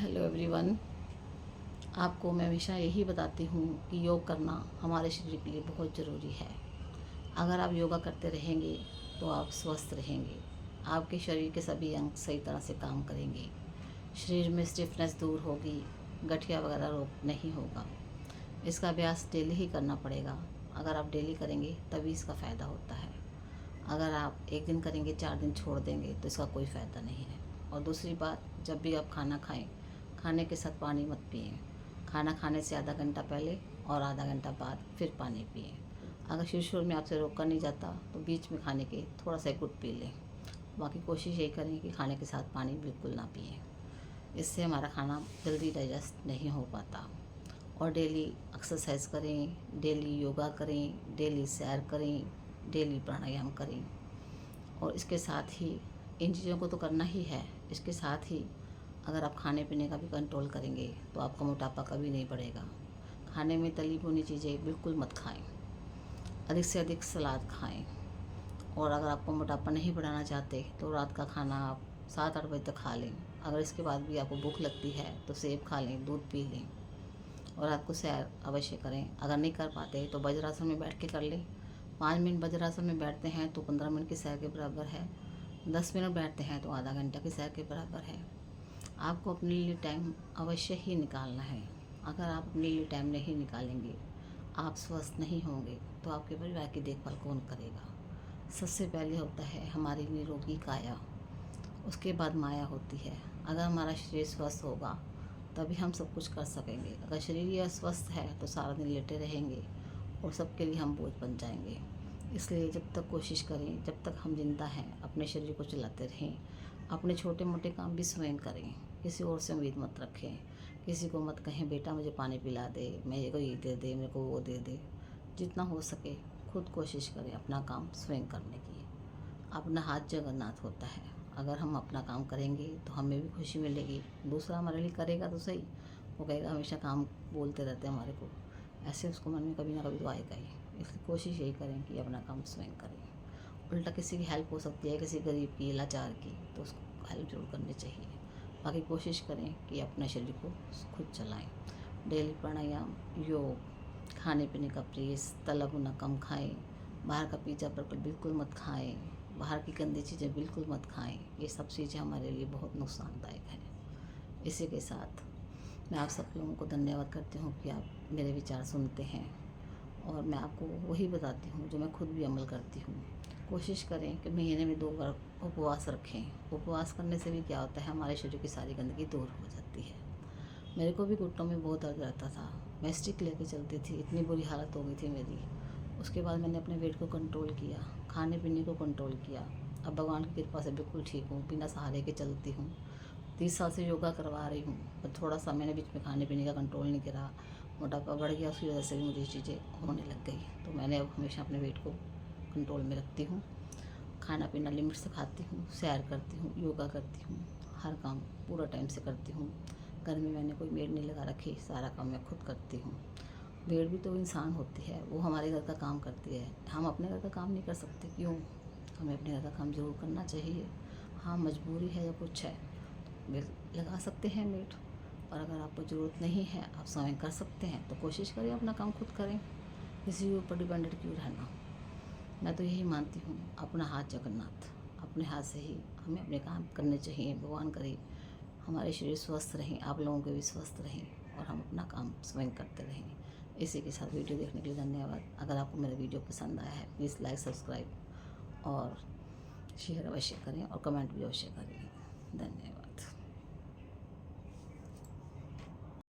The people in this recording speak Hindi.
Hello everyone. आपको मैं हमेशा यही बताती हूँ कि योग करना हमारे शरीर के लिए बहुत ज़रूरी है। अगर आप योगा करते रहेंगे तो आप स्वस्थ रहेंगे, आपके शरीर के सभी अंग सही तरह से काम करेंगे, शरीर में स्टिफनेस दूर होगी, गठिया वगैरह रोग नहीं होगा। इसका अभ्यास डेली ही करना पड़ेगा। अगर आप डेली करेंगे तभी इसका फ़ायदा होता है। अगर आप एक दिन करेंगे 4 दिन छोड़ देंगे तो इसका कोई फ़ायदा नहीं है। और दूसरी बात, जब भी आप खाना खाएं, खाने के साथ पानी मत पिएं। खाना खाने से आधा घंटा पहले और आधा घंटा बाद फिर पानी पिएं। अगर शुरू में आपसे रोका नहीं जाता तो बीच में खाने के थोड़ा सा गुट पी लें। बाकी कोशिश यही करें कि खाने के साथ पानी बिल्कुल ना पिएं। इससे हमारा खाना जल्दी डाइजेस्ट नहीं हो पाता। और डेली एक्सरसाइज करें, डेली योगा करें, डेली सैर करें, डेली प्राणायाम करें। और इसके साथ ही इन चीज़ों को तो करना ही है। इसके साथ ही अगर आप खाने पीने का भी कंट्रोल करेंगे तो आपका मोटापा कभी नहीं बढ़ेगा। खाने में तली भुनी चीज़ें बिल्कुल मत खाएं, अधिक से अधिक सलाद खाएं। और अगर आपको मोटापा नहीं बढ़ाना चाहते तो रात का खाना आप 7-8 बजे तक खा लें। अगर इसके बाद भी आपको भूख लगती है तो सेब खा लें, दूध पी लें। और रात को सैर अवश्य करें। अगर नहीं कर पाते तो वज्रासन में बैठ के कर लें। 5 मिनट वज्रासन में बैठते हैं तो 15 मिनट की सैर के बराबर है। 10 मिनट बैठते हैं तो आधा घंटा की सैर के बराबर है। आपको अपने लिए टाइम अवश्य ही निकालना है। अगर आप अपने लिए टाइम नहीं निकालेंगे, आप स्वस्थ नहीं होंगे तो आपके परिवार की देखभाल कौन करेगा। सबसे पहले होता है हमारी निरोगी काया, उसके बाद माया होती है। अगर हमारा शरीर स्वस्थ होगा तभी हम सब कुछ कर सकेंगे। अगर शरीर ही अस्वस्थ है तो सारा दिन लेटे रहेंगे और सबके लिए हम बोझ बन जाएंगे। इसलिए जब तक कोशिश करें, जब तक हम जिंदा हैं, अपने शरीर को चलाते रहें। अपने छोटे मोटे काम भी स्वयं करें। किसी और से उम्मीद मत रखें। किसी को मत कहें बेटा मुझे पानी पिला दे, मेरे को ये दे दे, मेरे को वो दे दे। जितना हो सके खुद कोशिश करें अपना काम स्वयं करने की। अपना हाथ जगन्नाथ होता है। अगर हम अपना काम करेंगे तो हमें भी खुशी मिलेगी। दूसरा हमारे लिए करेगा तो सही, वो कहेगा हमेशा काम बोलते रहते हैं हमारे को, ऐसे उसको मन में कभी ना कभी तो आएगा ही। इसलिए कोशिश यही करें कि अपना काम स्वयं करें। उल्टा किसी की हेल्प हो सकती है, किसी गरीब की, लाचार की, तो उसको हेल्प जरूर करनी चाहिए। बाकी कोशिश करें कि अपने शरीर को खुद चलाएं। डेली प्राणायाम, योग, खाने पीने का परहेज, तला भुना कम खाएं, बाहर का पिज़्ज़ा बर्गर बिल्कुल मत खाएं, बाहर की गंदी चीज़ें बिल्कुल मत खाएं। ये सब चीज़ें हमारे लिए बहुत नुकसानदायक हैं। इसी के साथ मैं आप सब लोगों को धन्यवाद करती हूँ कि आप मेरे विचार सुनते हैं। और मैं आपको वही बताती हूँ जो मैं खुद भी अमल करती हूँ। कोशिश करें कि महीने में 2 बार उपवास रखें। उपवास करने से भी क्या होता है, हमारे शरीर की सारी गंदगी दूर हो जाती है। मेरे को भी घुटनों में बहुत दर्द रहता था, मैं स्टिक लेके चलती थी, इतनी बुरी हालत हो गई थी मेरी। उसके बाद मैंने अपने वेट को कंट्रोल किया, खाने पीने को कंट्रोल किया। अब भगवान की कृपा से बिल्कुल ठीक हूँ, बिना सहारे के चलती हूँ। 30 साल से योगा करवा रही हूँ, पर थोड़ा सा मैंने बीच में खाने पीने का कंट्रोल नहीं करा, मोटापा बढ़ गया, उसकी वजह से भी मुझे ये चीज़ें होने लग गई। तो मैंने अब हमेशा अपने वेट को कंट्रोल में रखती हूँ। खाना पीना लिमिट से खाती हूँ, सैर करती हूँ, योगा करती हूँ, हर काम पूरा टाइम से करती हूँ। घर में मैंने कोई मेड नहीं लगा रखी, सारा काम मैं खुद करती हूँ। मेड भी तो इंसान होती है, वो हमारे घर का काम करती है। हम अपने घर का काम नहीं कर सकते क्यों? हमें अपने घर का काम ज़रूर करना चाहिए। हाँ, मजबूरी है या कुछ है लगा सकते हैं मेड। और अगर आपको ज़रूरत नहीं है, आप स्वयं कर सकते हैं, तो कोशिश करें अपना काम खुद करें। किसी के ऊपर डिपेंडेंट क्यों रहना। मैं तो यही मानती हूँ, अपना हाथ जगन्नाथ, अपने हाथ से ही हमें अपने काम करने चाहिए। भगवान करे हमारे शरीर स्वस्थ रहें, आप लोगों के भी स्वस्थ रहें और हम अपना काम स्वयं करते रहें। इसी के साथ वीडियो देखने के लिए धन्यवाद। अगर आपको मेरा वीडियो पसंद आया है प्लीज़ लाइक, सब्सक्राइब और शेयर अवश्य करें और कमेंट भी अवश्य करें। धन्यवाद।